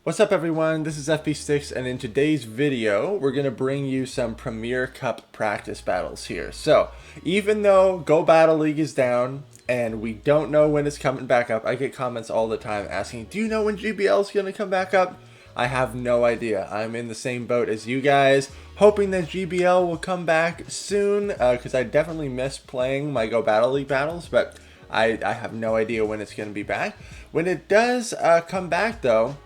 What's up everyone, this is FP6 and in today's video we're going to bring you some Premier Cup practice battles here. So even though Go Battle League is down and we don't know when it's coming back up, I get comments all the time asking, do you know when GBL is going to come back up? I have no idea. I'm in the same boat as you guys, hoping that GBL will come back soon because I definitely miss playing my Go Battle League battles, but I have no idea when it's going to be back. When it does come back though,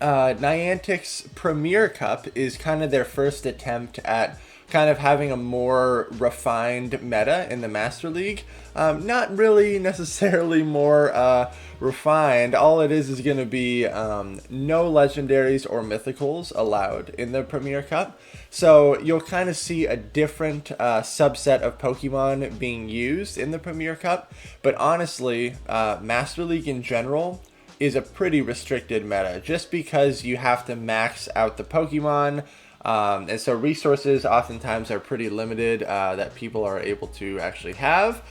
Niantic's Premier Cup is kind of their first attempt at kind of having a more refined meta in the Master League. Not really necessarily more refined. All it is going to be no legendaries or mythicals allowed in the Premier Cup. So you'll kind of see a different subset of Pokemon being used in the Premier Cup. But honestly, Master League in general is a pretty restricted meta just because you have to max out the Pokemon, and so resources oftentimes are pretty limited that people are able to actually have.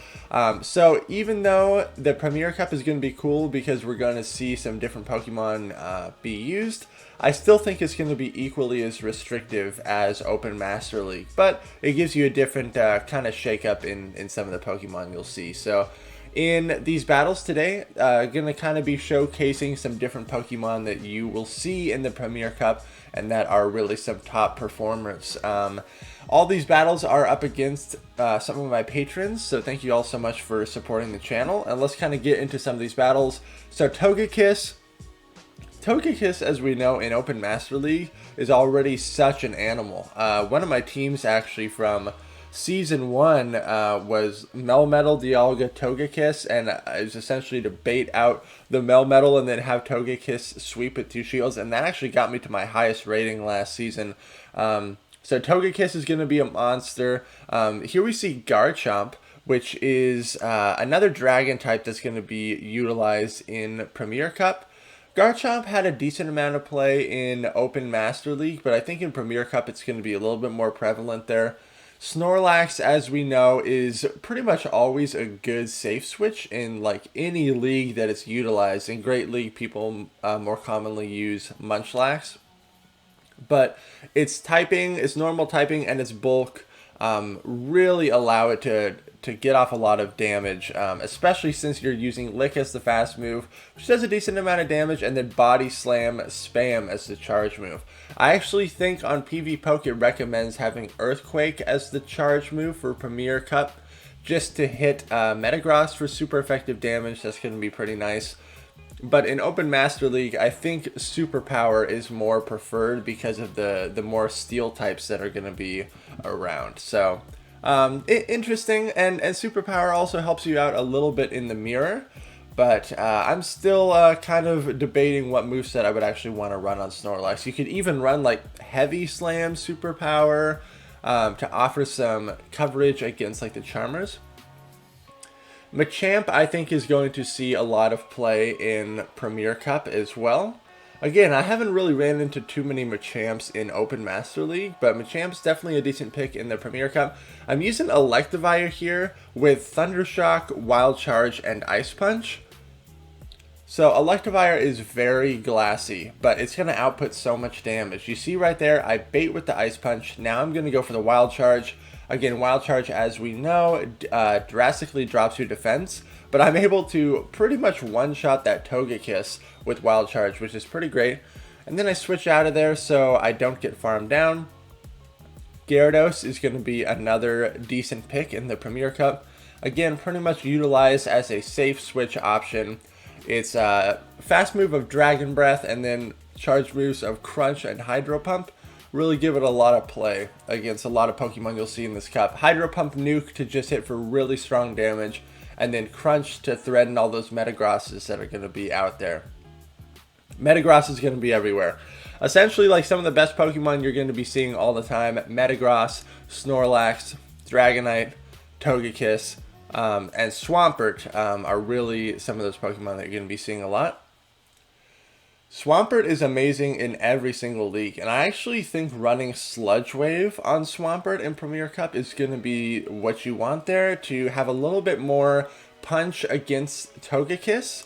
So even though the Premier Cup is going to be cool because we're going to see some different Pokemon be used, I still think it's going to be equally as restrictive as Open Master League, but it gives you a different kind of shake-up in some of the Pokemon you'll see. So in these battles today, going to kind of be showcasing some different Pokemon that you will see in the Premier Cup and that are really some top performers. All these battles are up against some of my patrons, so thank you all so much for supporting the channel. And let's kind of get into some of these battles. So Togekiss, as we know in Open Master League, is already such an animal. One of my teams actually from Season 1 was Melmetal, Dialga, Togekiss, and it was essentially to bait out the Melmetal and then have Togekiss sweep with 2 shields, and that actually got me to my highest rating last season. So Togekiss is going to be a monster. Here we see Garchomp, which is another dragon type that's going to be utilized in Premier Cup. Garchomp had a decent amount of play in Open Master League, but I think in Premier Cup it's going to be a little bit more prevalent there. Snorlax, as we know, is pretty much always a good safe switch in like any league that it's utilized. In Great League, people more commonly use Munchlax, but its typing, its normal typing, and its bulk really allow it to get off a lot of damage, especially since you're using Lick as the fast move, which does a decent amount of damage, and then Body Slam Spam as the charge move. I actually think on PvPoke it recommends having Earthquake as the charge move for Premier Cup, just to hit Metagross for super effective damage. That's going to be pretty nice. But in Open Master League, I think Superpower is more preferred because of the more steel types that are going to be around. So interesting, and Superpower also helps you out a little bit in the mirror, but I'm still kind of debating what moveset I would actually want to run on Snorlax. You could even run like Heavy Slam Superpower to offer some coverage against like the Charmers. Machamp, I think, is going to see a lot of play in Premier Cup as well. Again, I haven't really ran into too many Machamps in Open Master League, but Machamp's definitely a decent pick in the Premier Cup. I'm using Electivire here with Thundershock, Wild Charge, and Ice Punch. So Electivire is very glassy, but it's going to output so much damage. You see right there, I bait with the Ice Punch. Now I'm going to go for the Wild Charge. Again, Wild Charge, as we know, drastically drops your defense, but I'm able to pretty much one-shot that Togekiss with Wild Charge, which is pretty great. And then I switch out of there so I don't get farmed down. Gyarados is going to be another decent pick in the Premier Cup. Again, pretty much utilized as a safe switch option. It's a fast move of Dragon Breath and then charge moves of Crunch and Hydro Pump. Really give it a lot of play against a lot of Pokemon you'll see in this cup. Hydro Pump Nuke to just hit for really strong damage, and then Crunch to threaten all those Metagrosses that are going to be out there. Metagross is going to be everywhere. Essentially, like some of the best Pokemon you're going to be seeing all the time: Metagross, Snorlax, Dragonite, Togekiss, and Swampert are really some of those Pokemon that you're going to be seeing a lot. Swampert is amazing in every single league, and I actually think running Sludge Wave on Swampert in Premier Cup is going to be what you want there to have a little bit more punch against Togekiss,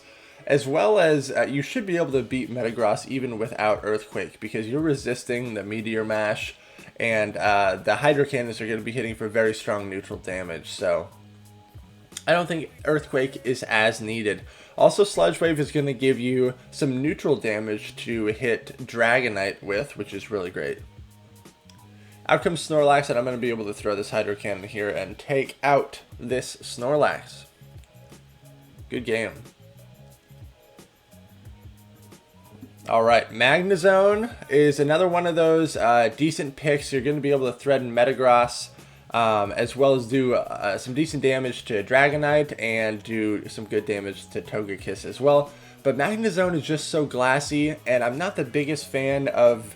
as well as you should be able to beat Metagross even without Earthquake, because you're resisting the Meteor Mash, and the Hydro Cannons are going to be hitting for very strong neutral damage, so I don't think Earthquake is as needed. Also, Sludge Wave is going to give you some neutral damage to hit Dragonite with, which is really great. Out comes Snorlax, and I'm going to be able to throw this Hydro Cannon here and take out this Snorlax. Good game. Alright, Magnezone is another one of those decent picks. You're going to be able to threaten Metagross, as well as do some decent damage to Dragonite and do some good damage to Togekiss as well. But Magnezone is just so glassy, and I'm not the biggest fan of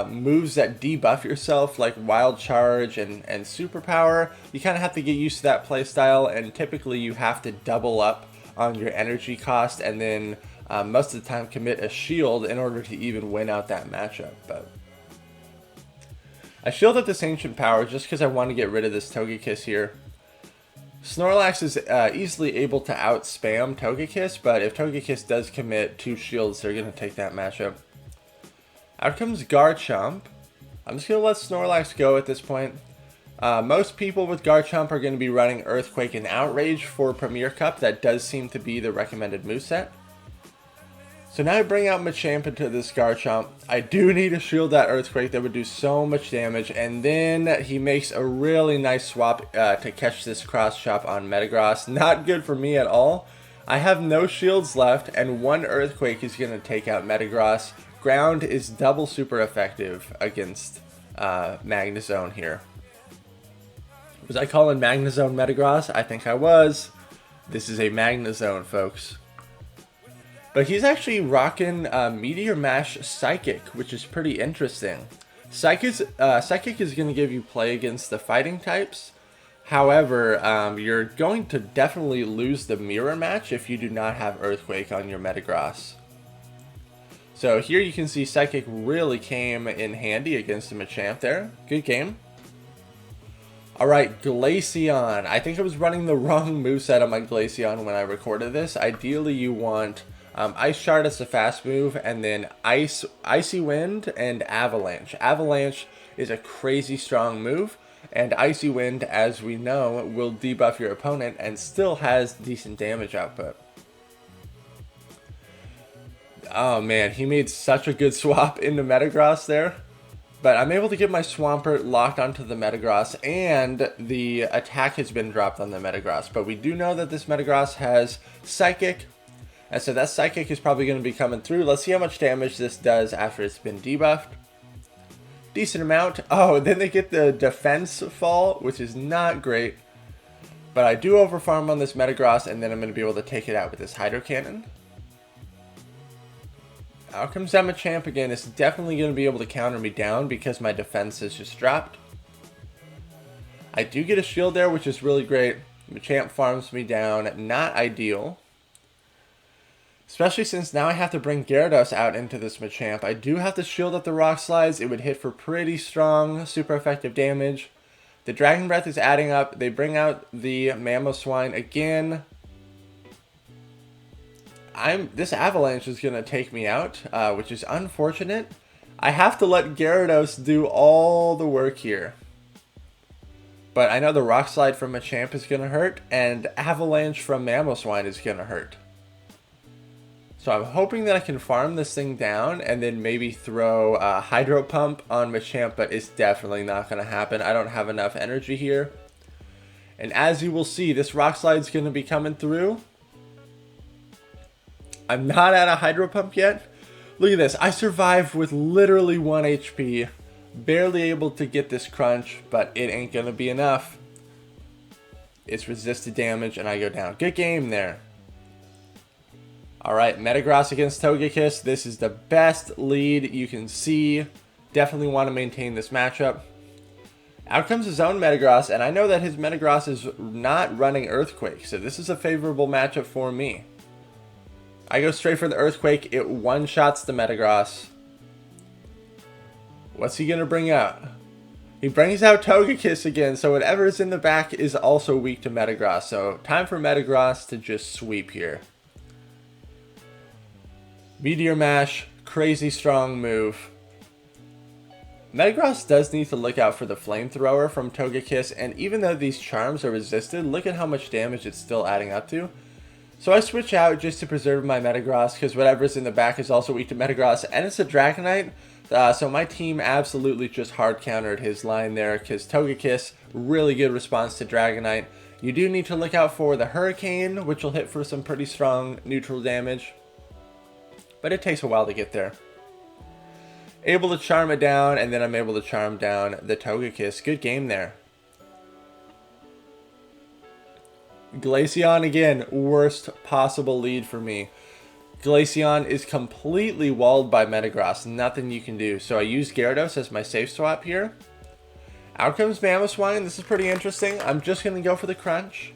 moves that debuff yourself, like Wild Charge and Superpower. You kind of have to get used to that playstyle, and typically you have to double up on your energy cost and then most of the time commit a shield in order to even win out that matchup. But I shield up this Ancient Power just because I want to get rid of this Togekiss here. Snorlax is easily able to out-spam Togekiss, but if Togekiss does commit 2 shields, they're going to take that matchup. Out comes Garchomp. I'm just going to let Snorlax go at this point. Most people with Garchomp are going to be running Earthquake and Outrage for Premier Cup. That does seem to be the recommended moveset. So now I bring out Machamp into this Garchomp. I do need to shield that Earthquake. That would do so much damage. And then he makes a really nice swap to catch this Cross Chop on Metagross. Not good for me at all. I have no shields left, and 1 Earthquake is going to take out Metagross. Ground is double super effective against Magnezone here. Was I calling Magnezone Metagross? I think I was. This is a Magnezone, folks. But he's actually rocking Meteor Mash Psychic, which is pretty interesting. Psychic is going to give you play against the fighting types. However, you're going to definitely lose the mirror match if you do not have Earthquake on your Metagross. So here you can see Psychic really came in handy against the Machamp there. Good game. Alright, Glaceon. I think I was running the wrong moveset on my Glaceon when I recorded this. Ideally you want Ice Shard as a fast move, and then Icy Wind and Avalanche. Avalanche is a crazy strong move, and Icy Wind, as we know, will debuff your opponent and still has decent damage output. Oh man, he made such a good swap into Metagross there. But I'm able to get my Swampert locked onto the Metagross, and the attack has been dropped on the Metagross. But we do know that this Metagross has Psychic, and so that Psychic is probably going to be coming through. Let's see how much damage this does after it's been debuffed. Decent amount. Oh, then they get the defense fall, which is not great. But I do overfarm on this Metagross, and then I'm going to be able to take it out with this Hydro Cannon. Out comes that Machamp again. It's definitely going to be able to counter me down because my defense has just dropped. I do get a shield there, which is really great. Machamp farms me down. Not ideal. Especially since now I have to bring Gyarados out into this Machamp. I do have to shield up the Rock Slides. It would hit for pretty strong, super effective damage. The Dragon Breath is adding up. They bring out the Mamoswine again. This Avalanche is going to take me out, which is unfortunate. I have to let Gyarados do all the work here. But I know the Rock Slide from Machamp is going to hurt, and Avalanche from Mamoswine is going to hurt. So I'm hoping that I can farm this thing down and then maybe throw Hydro Pump on Machamp, but it's definitely not going to happen. I don't have enough energy here. And as you will see, this Rock Slide is going to be coming through. I'm not at a Hydro Pump yet. Look at this. I survived with literally 1 HP. Barely able to get this crunch, but it ain't going to be enough. It's resisted damage, and I go down. Good game there. Alright, Metagross against Togekiss. This is the best lead you can see. Definitely want to maintain this matchup. Out comes his own Metagross, and I know that his Metagross is not running Earthquake, so this is a favorable matchup for me. I go straight for the Earthquake. It one-shots the Metagross. What's he going to bring out? He brings out Togekiss again, so whatever is in the back is also weak to Metagross. So time for Metagross to just sweep here. Meteor Mash, crazy strong move. Metagross does need to look out for the Flamethrower from Togekiss, and even though these charms are resisted, look at how much damage it's still adding up to. So I switch out just to preserve my Metagross, because whatever's in the back is also weak to Metagross, and it's a Dragonite. So my team absolutely just hard countered his line there, because Togekiss, really good response to Dragonite. You do need to look out for the Hurricane, which will hit for some pretty strong neutral damage, but it takes a while to get there. Able to charm it down, and then I'm able to charm down the Togekiss. Good game there. Glaceon again, worst possible lead for me. Glaceon is completely walled by Metagross, nothing you can do. So I use Gyarados as my safe swap here. Out comes Mamoswine, this is pretty interesting. I'm just going to go for the crunch.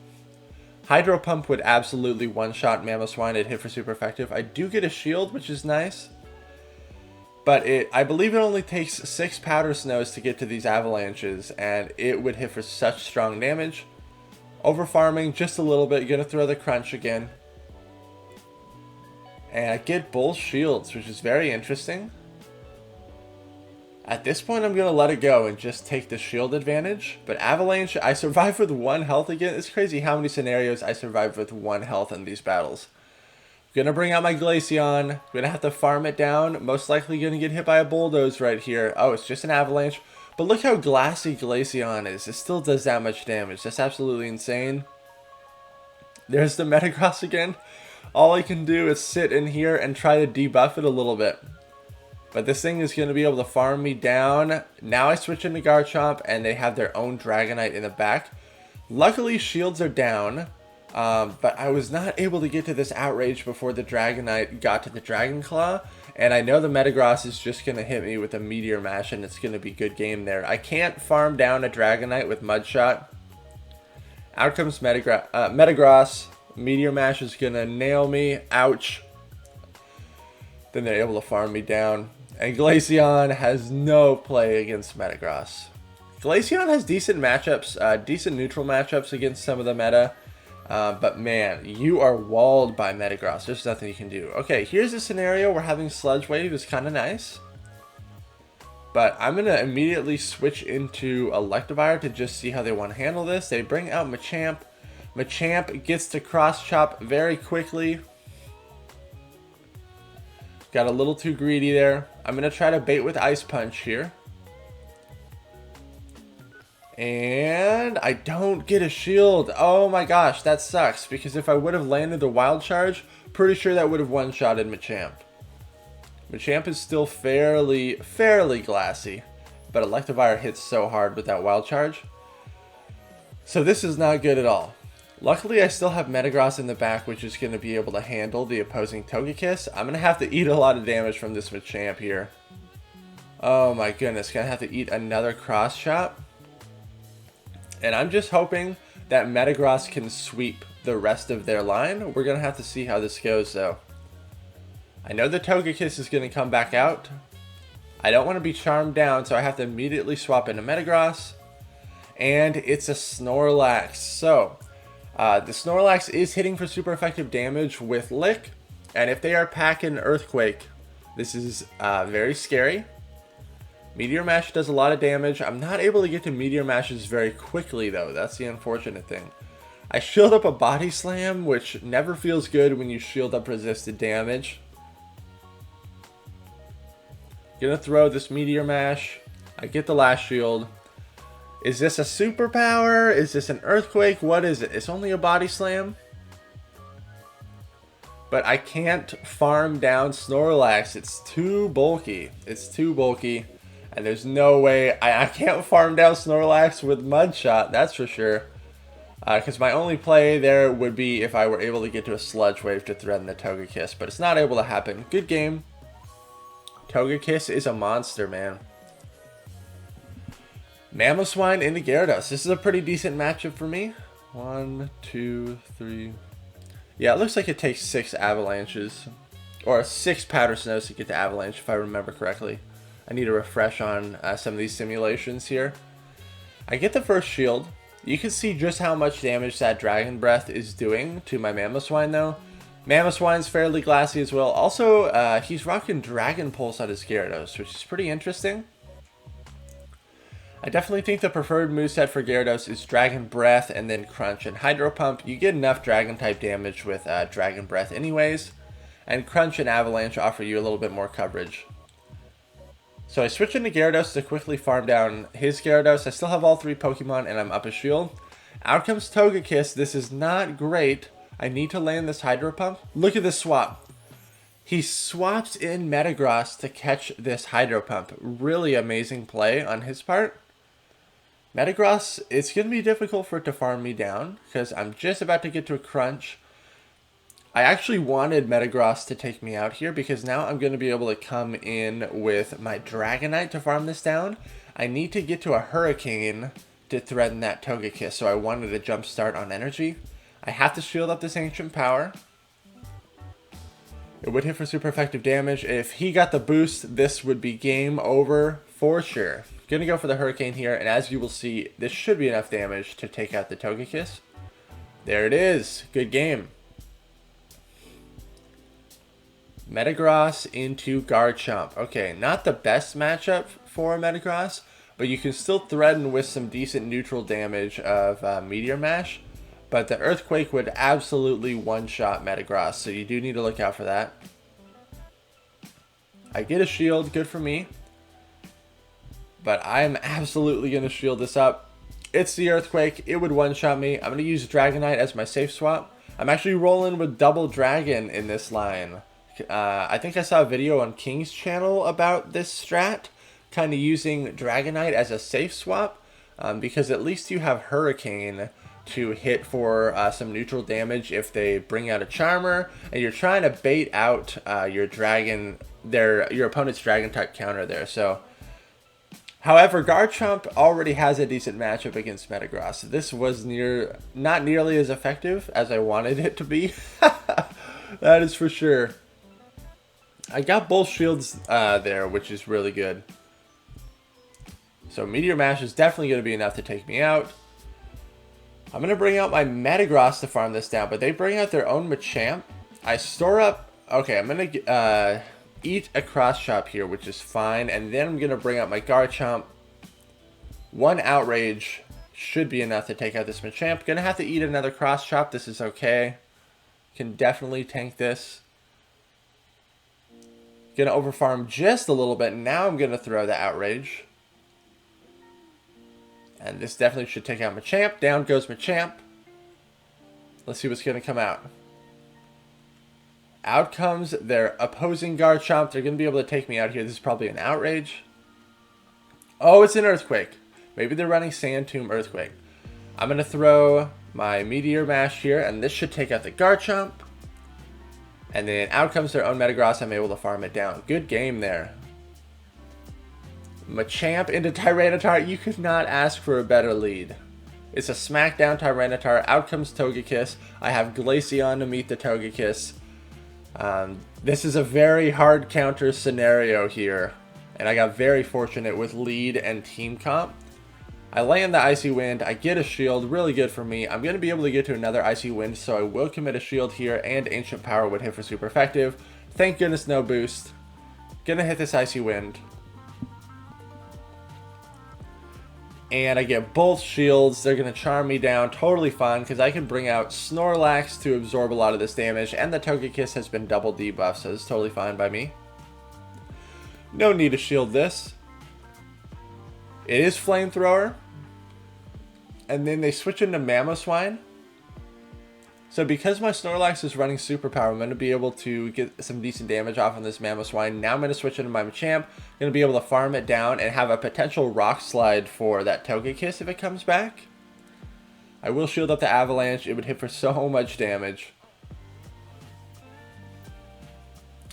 Hydro Pump would absolutely one-shot Mamoswine, it'd hit for super effective. I do get a shield, which is nice. But I believe it only takes 6 Powder Snows to get to these avalanches, and it would hit for such strong damage. Over farming just a little bit, gonna throw the crunch again. And I get both shields, which is very interesting. At this point, I'm gonna let it go and just take the shield advantage. But avalanche, I survived with 1 health again. It's crazy how many scenarios I survived with 1 health in these battles. Gonna bring out my Glaceon. Gonna have to farm it down. Most likely gonna get hit by a bulldoze right here. Oh, it's just an avalanche. But look how glassy Glaceon is. It still does that much damage. That's absolutely insane. There's the Metagross again. All I can do is sit in here and try to debuff it a little bit. But this thing is going to be able to farm me down. Now I switch into Garchomp, and they have their own Dragonite in the back. Luckily, shields are down. But I was not able to get to this Outrage before the Dragonite got to the Dragon Claw. And I know the Metagross is just going to hit me with a Meteor Mash, and it's going to be good game there. I can't farm down a Dragonite with Mud Shot. Out comes Metagross. Meteor Mash is going to nail me. Ouch. Then they're able to farm me down. And Glaceon has no play against Metagross. Glaceon has decent matchups, decent neutral matchups against some of the meta. But man, you are walled by Metagross. There's nothing you can do. Okay, here's a scenario where having Sludge Wave is kind of nice. But I'm going to immediately switch into Electivire to just see how they want to handle this. They bring out Machamp. Machamp gets to Cross Chop very quickly. Got a little too greedy there. I'm going to try to bait with Ice Punch here. And I don't get a shield. Oh my gosh, that sucks. Because if I would have landed the Wild Charge, pretty sure that would have one-shotted Machamp. Machamp is still fairly glassy. But Electivire hits so hard with that Wild Charge. So this is not good at all. Luckily, I still have Metagross in the back, which is going to be able to handle the opposing Togekiss. I'm going to have to eat a lot of damage from this Machamp here. Oh my goodness, going to have to eat another Cross Chop. And I'm just hoping that Metagross can sweep the rest of their line. We're going to have to see how this goes, though. I know the Togekiss is going to come back out. I don't want to be charmed down, so I have to immediately swap into Metagross. And it's a Snorlax. So the Snorlax is hitting for super effective damage with Lick, and if they are packing Earthquake, this is very scary. Meteor Mash does a lot of damage. I'm not able to get to Meteor Mashes very quickly though, that's the unfortunate thing. I shield up a Body Slam, which never feels good when you shield up resisted damage. Gonna throw this Meteor Mash. I get the last shield. Is this a superpower? Is this an Earthquake? What is it? It's only a Body Slam. But I can't farm down Snorlax. It's too bulky. It's too bulky. And there's no way. I can't farm down Snorlax with Mud Shot. That's for sure. Because my only play there would be if I were able to get to a Sludge Wave to threaten the Togekiss. But it's not able to happen. Good game. Togekiss is a monster, man. Mamoswine into Gyarados. This is a pretty decent matchup for me. 1, 2, 3. Yeah, it looks like it takes 6 avalanches. Or 6 powder snows to get to avalanche, if I remember correctly. I need to refresh on some of these simulations here. I get the first shield. You can see just how much damage that Dragon Breath is doing to my Mamoswine, though. Mamoswine's fairly glassy as well. Also, he's rocking Dragon Pulse on his Gyarados, which is pretty interesting. I definitely think the preferred moveset for Gyarados is Dragon Breath and then Crunch and Hydro Pump. You get enough Dragon-type damage with Dragon Breath anyways, and Crunch and Avalanche offer you a little bit more coverage. So I switch into Gyarados to quickly farm down his Gyarados. I still have all 3 Pokemon and I'm up a shield. Out comes Togekiss. This is not great. I need to land this Hydro Pump. Look at this swap. He swaps in Metagross to catch this Hydro Pump. Really amazing play on his part. Metagross, it's going to be difficult for it to farm me down because I'm just about to get to a Crunch. I actually wanted Metagross to take me out here because now I'm going to be able to come in with my Dragonite to farm this down. I need to get to a Hurricane to threaten that Togekiss, so I wanted a jump start on energy. I have to shield up this Ancient Power. It would hit for super effective damage. If he got the boost, this would be game over for sure. Gonna go for the Hurricane here, and as you will see, this should be enough damage to take out the Togekiss. There it is. Good game. Metagross into Garchomp. Okay, not the best matchup for Metagross, but you can still threaten with some decent neutral damage of Meteor Mash. But the Earthquake would absolutely one-shot Metagross, so you do need to look out for that. I get a shield, good for me. But I'm absolutely going to shield this up. It's the Earthquake. It would one-shot me. I'm going to use Dragonite as my safe swap. I'm actually rolling with Double Dragon in this line. I think I saw a video on King's channel about this strat. Kind of using Dragonite as a safe swap. Because at least you have Hurricane to hit for some neutral damage if they bring out a Charmer. And you're trying to bait out your opponent's Dragon-type counter there. So... However, Garchomp already has a decent matchup against Metagross. This was not nearly as effective as I wanted it to be. That is for sure. I got both shields there, which is really good. So Meteor Mash is definitely going to be enough to take me out. I'm going to bring out my Metagross to farm this down, but they bring out their own Machamp. I store up... Okay, I'm going to... eat a Cross Chop here, which is fine, and then I'm going to bring out my Garchomp. One Outrage should be enough to take out this Machamp. Gonna have to eat another Cross Chop. This is okay. Can definitely tank this. Gonna overfarm just a little bit. Now I'm gonna throw the Outrage. And this definitely should take out Machamp. Down goes Machamp. Let's see what's gonna come out. Out comes their opposing Garchomp. They're going to be able to take me out here. This is probably an Outrage. Oh, it's an Earthquake. Maybe they're running Sand Tomb Earthquake. I'm going to throw my Meteor Mash here, and this should take out the Garchomp. And then out comes their own Metagross. I'm able to farm it down. Good game there. Machamp into Tyranitar. You could not ask for a better lead. It's a smackdown Tyranitar. Out comes Togekiss. I have Glaceon to meet the Togekiss. This is a very hard counter scenario here, and I got very fortunate with lead and team comp. I land the Icy Wind, I get a shield, really good for me. I'm going to be able to get to another Icy Wind, so I will commit a shield here, and Ancient Power would hit for super effective. Thank goodness no boost. Gonna hit this Icy Wind. And I get both shields. They're going to charm me down. Totally fine, because I can bring out Snorlax to absorb a lot of this damage. And the Togekiss has been double debuffed, so it's totally fine by me. No need to shield this. It is Flamethrower. And then they switch into Mamoswine. So because my Snorlax is running Superpower, I'm going to be able to get some decent damage off on this Mamoswine. Now I'm going to switch into my Machamp. I'm going to be able to farm it down and have a potential Rock Slide for that Togekiss if it comes back. I will shield up the Avalanche. It would hit for so much damage.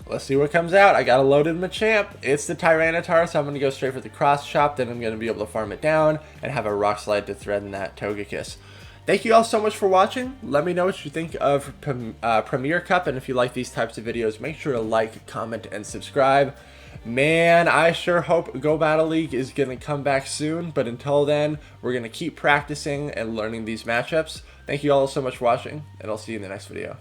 Let's see what comes out. I got a loaded Machamp. It's the Tyranitar, so I'm going to go straight for the Cross Chop. Then I'm going to be able to farm it down and have a Rock Slide to threaten that Togekiss. Thank you all so much for watching. Let me know what you think of Premier Cup, and if you like these types of videos, make sure to like, comment, and subscribe. Man, I sure hope Go Battle League is going to come back soon, but until then, we're going to keep practicing and learning these matchups. Thank you all so much for watching, and I'll see you in the next video.